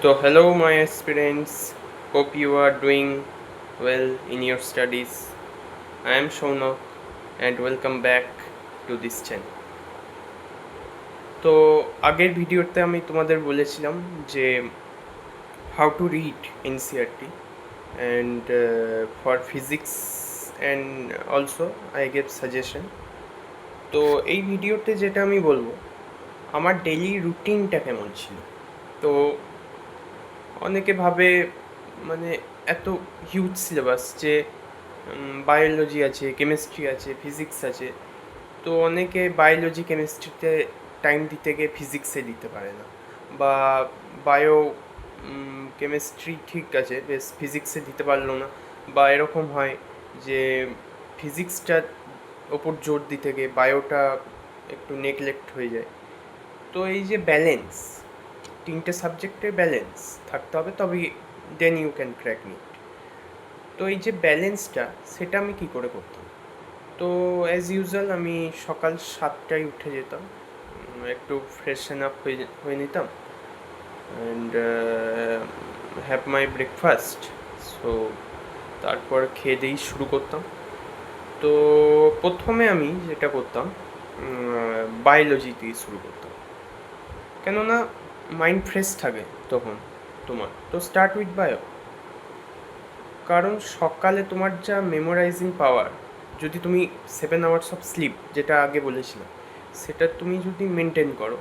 So, hello, my aspirants. Hope you are doing well in your studies. I am Shaunak, and welcome back to this channel. তো আগের ভিডিওতে আমি তোমাদের বলেছিলাম যে how to read NCERT and for physics and also I gave suggestion. তো এই ভিডিওতে যেটা আমি বলবো আমার ডেইলি রুটিনটা কেমন ছিল। তো অনেকে ভাবে মানে এত হিউজ সিলেবাস যে বায়োলজি আছে, কেমিস্ট্রি আছে, ফিজিক্স আছে, তো অনেকে বায়োলজি কেমিস্ট্রিতে টাইম দিতে গিয়ে ফিজিক্সে দিতে পারে না, বা বায়ো কেমিস্ট্রি ঠিক আছে বেশ ফিজিক্সে দিতে পারলো না, বা এরকম হয় যে ফিজিক্সটার ওপর জোর দিতে গিয়ে বায়োটা একটু নেগলেক্ট হয়ে যায়। তো এই যে ব্যালেন্স, তিনটে সাবজেক্টের ব্যালেন্স থাকতে হবে, তবে then you can crack NEET. তো এই যে ব্যালেন্সটা সেটা আমি কী করে করতাম? তো অ্যাজ ইউজুয়াল আমি সকাল 7টায় উঠে যেতাম, একটু ফ্রেশন আপ হয়ে নিতাম and have my breakfast. So তারপর খেয়ে দিয়েই শুরু করতাম। তো প্রথমে আমি যেটা করতাম বায়োলজি দিয়ে শুরু করতাম, কেননা মাইন্ড ফ্রেশ থাকে তখন তোমার। তো স্টার্ট উইথ বায়ো, কারণ সকালে তোমার যা মেমোরাইজিং পাওয়ার, যদি তুমি 7 আওয়ার্স অফ স্লিপ যেটা আগে বলেছিলাম সেটা তুমি যদি মেনটেন করো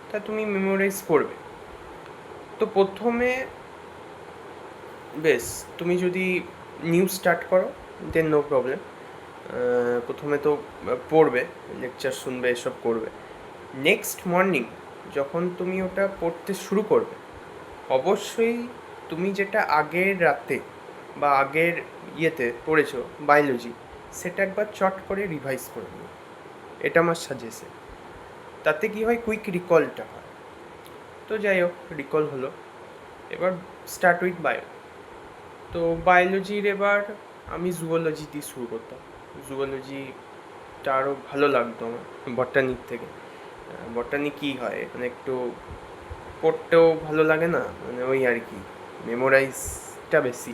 তা তুমি মেমোরাইজ করবে। তো প্রথমে বেশ তুমি যদি নিউ স্টার্ট করো দেন নো প্রবলেম, প্রথমে তো পড়বে, লেকচার শুনবে, এসব করবে। নেক্সট মর্নিং যখন তুমি ওটা পড়তে শুরু করবে, অবশ্যই তুমি যেটা আগের রাতে বা আগের ইয়েতে পড়েছো বায়োলজি, সেটা একবার চট করে রিভাইজ করে নিও, এটা আমার সাজেশন। তাতে কি হয়, কুইক রিকলটা হয়। তো যাই হোক, রিকল হলো। এবার স্টার্ট উইথ বায়ো। তো বায়োলজির এবার আমি জুওলজি দিয়ে শুরু করতাম। জুওলজিটা আরও ভালো লাগতো আমার বটানির থেকে। বটানি কী হয়, মানে একটু পড়তেও ভালো লাগে না, মানে ওই আর কি, মেমোরাইজটা বেশি।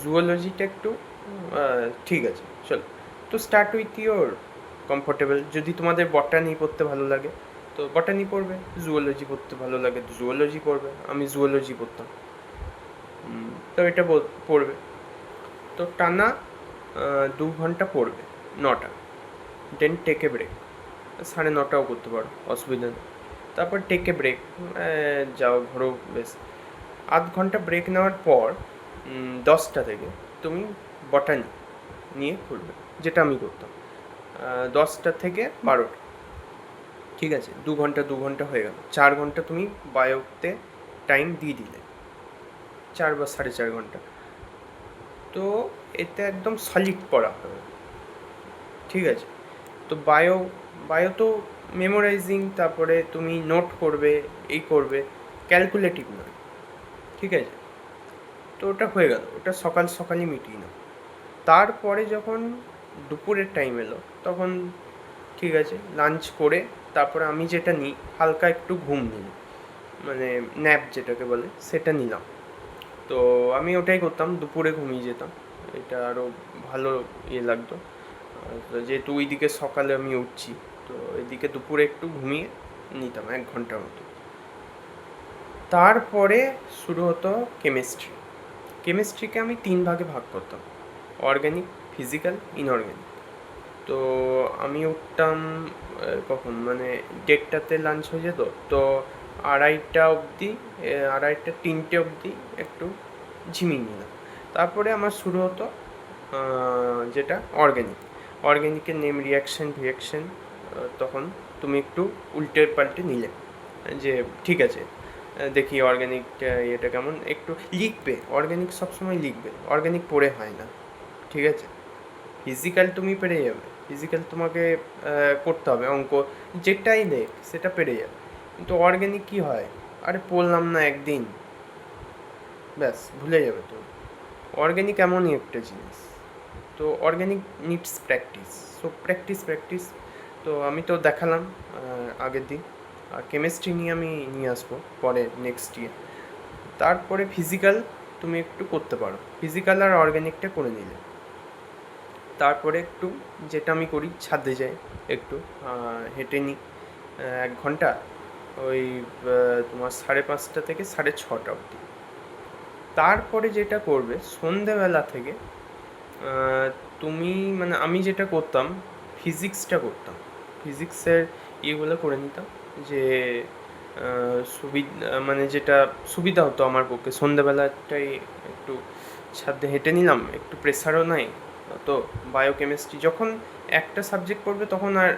জুওলজিটা একটু ঠিক আছে, চলো। তো স্টার্ট উইথ ইয়োর কমফোর্টেবল। যদি তোমাদের বটানি পড়তে ভালো লাগে তো বটানি পড়বে, জুওলজি পড়তে ভালো লাগে তো জুওলজি পড়বে। আমি জুওলজি পড়তাম, তো এটা পড়বে। তো টানা 2 ঘন্টা পড়বে, 9টা। দেন টেক এ ব্রেক, 9:30টাও করতে পারো, অসুবিধা নেই। তারপর টেক এ ব্রেক, যাও ঘোরো বেশ। আধ ঘন্টা ব্রেক নেওয়ার পর 10টা থেকে তুমি বটানি নিয়ে পড়বে, যেটা আমি করতাম। 10টা থেকে 12টা, ঠিক আছে, 2 ঘন্টা হয়ে গেল। 4 ঘন্টা তুমি বায়োতে টাইম দিয়ে দিলে, 4 বা 4.5 ঘন্টা। তো এতে একদম সলিড পড়া হবে, ঠিক আছে। তো বায়ো তো মেমোরাইজিং, তারপরে তুমি নোট করবে, এই করবে, ক্যালকুলেটিভ নয়, ঠিক আছে। তো ওটা হয়ে গেল, ওটা সকাল সকালই মিটিয়ে নাও। তারপরে যখন দুপুরের টাইম এলো তখন ঠিক আছে, লাঞ্চ করে তারপরে আমি যেটা নিই, হালকা একটু ঘুম নিই, মানে ন্যাপ যেটাকে বলে সেটা নিলাম। তো আমি ওটাই করতাম, দুপুরে ঘুমিয়ে যেতাম, এটা আরও ভালো লাগতো। যেহেতু ওইদিকে সকালে আমি উঠছি, তো এদিকে দুপুরে একটু ঘুমিয়ে নিতাম 1 ঘন্টার মতো। তারপরে শুরু হতো কেমিস্ট্রিকে আমি 3 ভাগে ভাগ করতাম: অর্গ্যানিক, ফিজিক্যাল, ইনঅর্গ্যানিক। তো আমি উঠতাম কখন, মানে 1:30তে লাঞ্চ হয়ে যেত, তো 2:30 অবধি, 2:30 3টে অবধি একটু ঝিমিয়ে নিলাম। তারপরে আমার শুরু হতো যেটা অর্গ্যানিকের নেম রিয়াকশন, তখন তুমি একটু উল্টে পাল্টে নিলে যে ঠিক আছে, দেখি অর্গ্যানিকটা এটা কেমন, একটু লিখবে, অর্গ্যানিক সবসময় লিখবে, অর্গ্যানিক পড়ে হয় না, ঠিক আছে। ফিজিক্যাল তুমি পেরে যাবে, ফিজিক্যাল তোমাকে করতে হবে, অঙ্ক যেটাই দেখ সেটা পেরে যাবে। কিন্তু অর্গ্যানিক কী হয়, আরে পড়লাম না একদিন, ব্যাস ভুলে যাবে তো। অর্গ্যানিক এমনই একটা জিনিস, তো organic needs practice. So practice. তো আমি তো দেখালাম আগের দিন, আর কেমিস্ট্রি নিয়ে আমি নিয়ে আসবো পরে নেক্সট ইয়ার। তারপরে ফিজিক্যাল তুমি একটু করতে পারো, ফিজিক্যাল আর অর্গ্যানিকটা করে নিলে। তারপরে একটু যেটা আমি করি, ছাদে যাই, একটু হেঁটে নিই 1 ঘন্টা, ওই তোমার 5:30 থেকে 6:30 অবধি। তারপরে যেটা করবে সন্ধেবেলা থেকে তুমি, মানে আমি যেটা করতাম, ফিজিক্সটা করতাম, ফিজিক্সের ইয়েগুলো করে নিতাম, যে মানে যেটা সুবিধা হতো আমার পক্ষে, সন্ধেবেলাটাই একটু ছাদে হেঁটে নিলাম, একটু প্রেসারও নাই তো। বায়োকেমিস্ট্রি যখন একটা সাবজেক্ট পড়বে তখন আর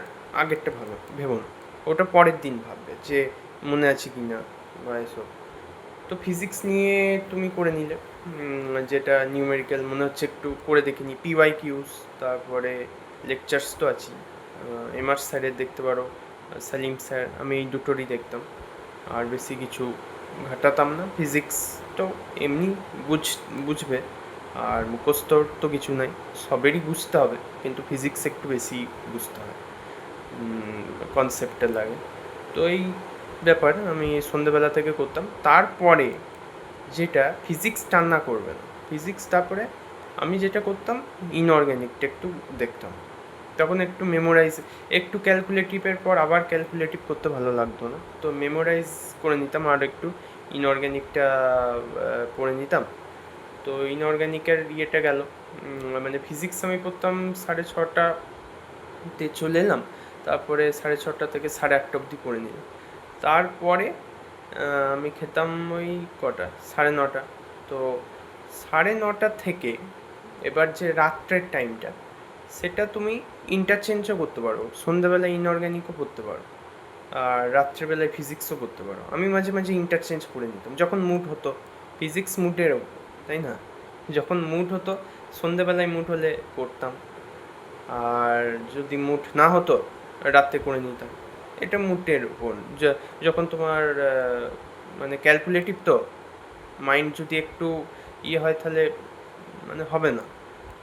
আগেরটা ভেবো না, ওটা পরের দিন ভাববে যে মনে আছে কি না বা এসব। তো ফিজিক্স নিয়ে তুমি করে নিলে, যেটা নিউমেরিক্যাল মনে হচ্ছে একটু করে দেখে নিই, পিওয়াই কিউস, তারপরে লেকচার্স তো আছেই, এমআর স্যারের দেখতে পারো, সালিম স্যার, আমি এই দুটোরই দেখতাম, আর বেশি কিছু ঘাটাতাম না। ফিজিক্স তো এমনি বুঝবে, আর মুখস্থর তো কিছু নাই, সবেরই বুঝতে হবে, কিন্তু ফিজিক্স একটু বেশি বুঝতে হয়, কনসেপ্টটা লাগে। তো এই ব্যাপার আমি সন্ধেবেলা থেকে করতাম। তারপরে যেটা ফিজিক্স টান্না করবে না, ফিজিক্স তারপরে আমি যেটা করতাম, ইনঅর্গ্যানিকটা একটু দেখতাম, তখন একটু মেমোরাইজ, একটু ক্যালকুলেটিভের পর আবার ক্যালকুলেটিভ করতে ভালো লাগতো না, তো মেমোরাইজ করে নিতাম আর একটু ইনঅর্গ্যানিকটা পড়ে নিতাম। তো ইনঅর্গ্যানিকের ইয়েটা গেল, মানে ফিজিক্স আমি পড়তাম 6:30তে চলে এলাম, তারপরে 6:30 থেকে 8:30 অবধি পড়ে নিলাম। তারপরে আমি খেতাম ওই কটা, 9:30। তো 9:30 থেকে এবার যে রাত্রের টাইমটা, সেটা তুমি ইন্টারচেঞ্জও করতে পারো, সন্ধ্যাবেলায় ইনঅর্গ্যানিকও পড়তে পারো, আর রাত্রেবেলায় ফিজিক্সও করতে পারো। আমি মাঝে মাঝে ইন্টারচেঞ্জ করে নিতাম যখন মুড হতো, ফিজিক্স মুডের ওপর, তাই না? যখন মুড হতো, সন্ধ্যেবেলায় মুড হলে করতাম, আর যদি মুড না হতো রাতে করে নিতাম। এটা মুডের উপর, যখন তোমার মানে ক্যালকুলেটিভ তো, মাইন্ড যদি একটু ইয়ে হয় তাহলে মানে হবে না।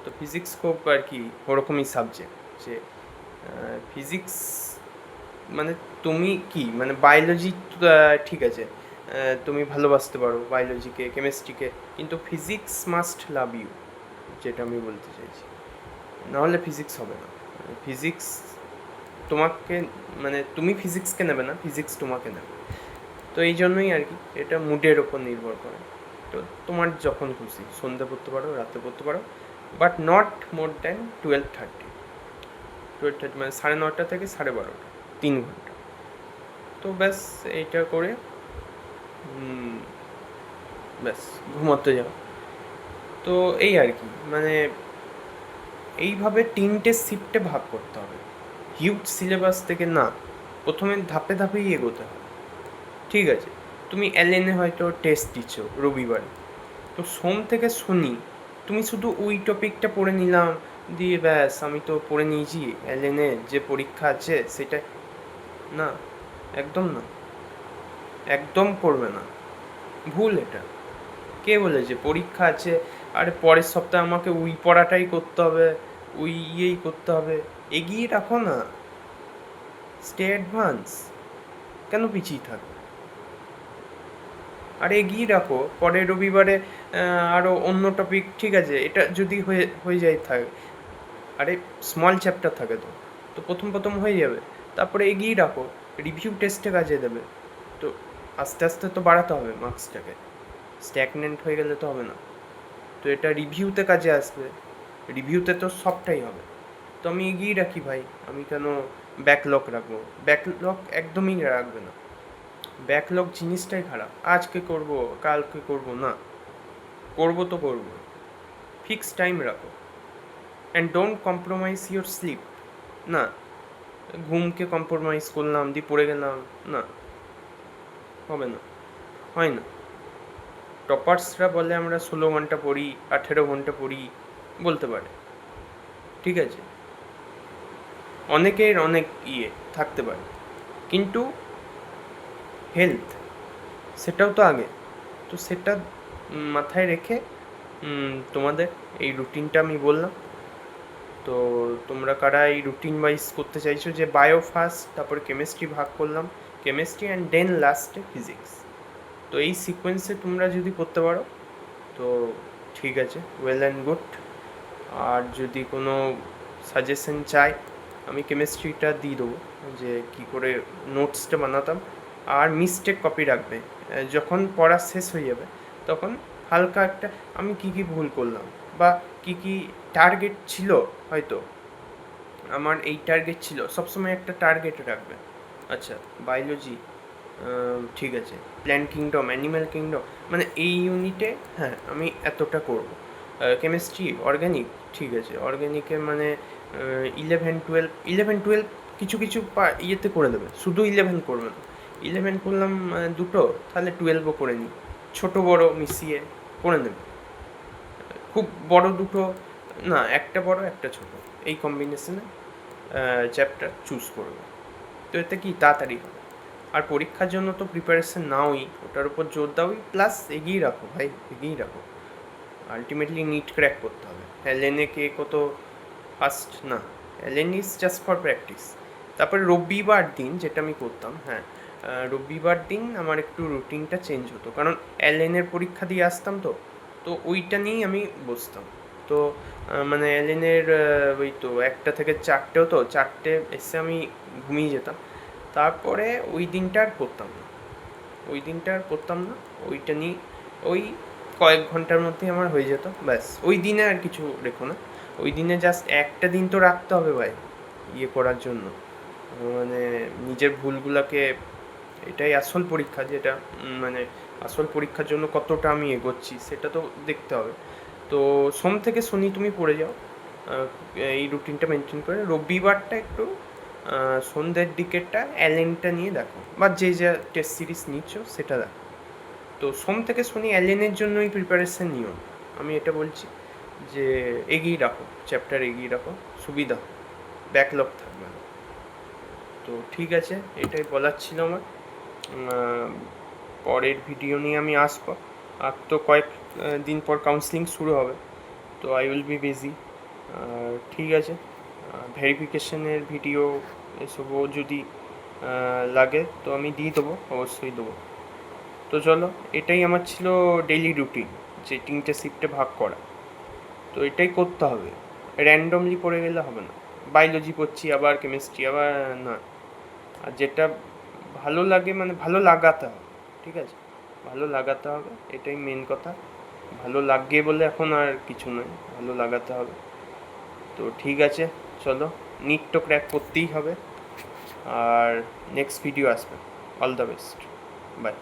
তো ফিজিক্স খুব আর কি ওরকমই সাবজেক্ট, যে ফিজিক্স মানে তুমি কি, মানে বায়োলজি ঠিক আছে, তুমি ভালোবাসতে পারো বায়োলজিকে, কেমিস্ট্রিকে, কিন্তু ফিজিক্স মাস্ট লাভ ইউ, যেটা আমি বলতে চাইছি। নাহলে ফিজিক্স হবে না। ফিজিক্স তোমাকে, মানে তুমি ফিজিক্সকে নেবে না, ফিজিক্স তোমাকে নেবে। তো এই জন্যই আর কি, এটা মুডের ওপর নির্ভর করে। তো তোমার যখন খুশি সন্ধ্যে পড়তে পারো, রাতে পড়তে পারো, বাট নট মোর দ্যান 12:30 মানে 9:30 থেকে 12:30, 3 ঘন্টা। তো ব্যাস এইটা করে ব্যাস ঘুমোতে যাও। তো এই আর কি, মানে এইভাবে 3টে শিফটে ভাগ করতে হবে, হিউজ সিলেবাস থেকে না, প্রথমে ধাপে ধাপেই এগোতে হবে। ঠিক আছে, তুমি এলএনএ হয়তো টেস্ট দিচ্ছ রবিবারে, তো সোম থেকে শনি তুমি শুধু ওই টপিকটা পড়ে নিলাম, দিয়ে ব্যাস আমি তো পড়ে নিয়েছি, এলএনএ যে পরীক্ষা আছে সেটা না, একদম না, একদম করবে না, ভুল এটা। কে বলেছে পরীক্ষা আছে আরে পরের সপ্তাহে আমাকে ওই পড়াটাই করতে হবে, ওই ইয়েই করতে হবে? এগিয়ে রাখো না, স্টে অ্যাডভান্স, কেন পিছিয়ে থাকো? আর এগিয়ে রাখো, পরের রবিবারে আরও অন্য টপিক, ঠিক আছে এটা যদি হয়ে যায় থাকে, আরে স্মল চ্যাপ্টার থাকে তো, তো প্রথম প্রথম হয়ে যাবে, তারপরে এগিয়ে রাখো, রিভিউ টেস্টে কাজে দেবে। তো আস্তে আস্তে তো বাড়াতে হবে মার্কসটাকে, স্ট্যাগনেন্ট হয়ে গেলে তো হবে না। তো এটা রিভিউতে কাজে আসবে, রিভিউতে তো সবটাই হবে। তো আমি এগিয়ে রাখি ভাই, আমি কেন ব্যাকলগ রাখবো? ব্যাকলগ একদমই রাখবে না, ব্যাকলগ জিনিসটাই খারাপ। আজকে করব, কালকে করব না, করবো তো করবো, ফিক্স টাইম রাখো, and don't compromise your slip. না, ঘুমকে কম্প্রোমাইজ করলাম দিয়ে পড়ে গেলাম, না, হবে না, হয় না। টপার্সরা বলে আমরা 16 ঘন্টা পড়ি, 18 ঘন্টা পড়ি, বলতে পারে, ঠিক আছে, অনেকের অনেক থাকতে পারে, কিন্তু হেলথ সেটাও তো আগে। তো সেটা মাথায় রেখে তোমাদের এই রুটিনটা আমি বললাম। তো তোমরা কারা এই রুটিন ওয়াইজ করতে চাইছো, যে বায়ো ফার্স্ট, তারপরে কেমিস্ট্রি ভাগ করলাম, কেমিস্ট্রি অ্যান্ড দেন লাস্টে ফিজিক্স, তো এই সিকোয়েন্সে তোমরা যদি করতে পারো তো ঠিক আছে, ওয়েল অ্যান্ড গুড। আর যদি কোনো সাজেশন চাই আমি কেমিস্ট্রিটা দিয়ে দেবো, যে কী করে নোটসটা বানাতাম। আর মিস্টেক কপি রাখবে, যখন পড়া শেষ হয়ে যাবে তখন হালকা একটা আমি কী কী ভুল করলাম বা কী কী টার্গেট ছিল, হয়তো আমার এই টার্গেট ছিল, সবসময় একটা টার্গেট রাখবে। আচ্ছা, বায়োলজি ঠিক আছে, প্ল্যান্ট কিংডম, অ্যানিম্যাল কিংডম, মানে এই ইউনিটে হ্যাঁ আমি এতটা করব। কেমিস্ট্রি, অর্গ্যানিক, ঠিক আছে, অর্গ্যানিকে মানে 11, 12 কিছু কিছু ইয়েতে করে দেবে, শুধু 11 করবে না। 11 করলাম দুটো, তাহলে 12ও করে নিই, ছোটো বড়ো মিশিয়ে করে নেবে। খুব বড় দুটো না, একটা বড় একটা ছোট, এই কম্বিনেশনে চ্যাপ্টার চুজ করবে। তো এতে কি তাড়াতাড়ি হবে। আর পরীক্ষার জন্য তো প্রিপারেশন নাওই, ওটার উপর জোর দাওই, প্লাস এগিয়ে রাখো ভাই, এগিয়ে রাখো। আলটিমেটলি নিট ক্র্যাক করতে হবে। এলএনএ কে কত ফার্স্ট না, LN is just for practice. তারপরে রবিবার দিন যেটা আমি করতাম, হ্যাঁ রবিবার দিন আমার একটু রুটিনটা চেঞ্জ হতো, কারণ এলএনের পরীক্ষা দিয়ে আসতাম, তো ওইটা নিয়েই আমি বসতাম। তো মানে এলএনের ওই তো 1টা থেকে 4টে হতো, 4টে এসে আমি ঘুমিয়ে যেতাম। তারপরে ওই দিনটা আর করতাম না, ওইটা নিয়ে ওই কয়েক ঘন্টার মধ্যে আমার হয়ে যেত, ব্যাস। ওই দিনে আর কিছু রেখো না, ওই দিনে জাস্ট একটা দিন তো রাখতে হবে ভাই ইয়ে করার জন্য, মানে নিজের ভুলগুলোকে, এটাই আসল পরীক্ষা, যেটা মানে আসল পরীক্ষার জন্য কতটা আমি এগোচ্ছি সেটা তো দেখতে হবে। তো সোম থেকে শনি তুমি পড়ে যাও, এই রুটিনটা মেনটেন করে। রবিবারটা একটু সন্ধ্যের দিকেরটা অ্যালেনটা নিয়ে দেখো, বা যে যা টেস্ট সিরিজ নিচ্ছ সেটা দেখো। তো সোম থেকে শনি অ্যালেনের জন্যই প্রিপারেশান নিও, আমি এটা বলছি যে এগিয়ে রাখো, চ্যাপ্টার এগিয়ে রাখো, সুবিধা, ব্যাকলগ থাকবে না। তো ঠিক আছে, এটাই বলার ছিল আমার। পরের ভিডিও নিয়ে আমি আসবো। আর তো কয়েক দিন পর কাউন্সিলিং শুরু হবে, তো আই উইল বি বিজি। ঠিক আছে, ভেরিফিকেশনের ভিডিও এসবও যদি লাগে তো আমি দিয়ে দেবো, অবশ্যই দেবো। তো চলো, এটাই আমার ছিল ডেইলি রুটিন, যে 3টে শিফটে ভাগ করা। তো এটাই করতে হবে, র্যান্ডমলি পড়ে গেলে হবে না। বায়োলজি পড়ছি আবার কেমিস্ট্রি আবার না, আর যেটা ভালো লাগে মানে ভালো লাগাতে হবে, ঠিক আছে, ভালো লাগাতে হবে, এটাই মেন কথা। ভালো লাগে বলে এখন আর কিছু নয়, ভালো লাগাতে হবে। তো ঠিক আছে, চলো, নিট তো ক্র্যাক করতেই হবে। আর নেক্সট ভিডিও আসবে। All the best, by.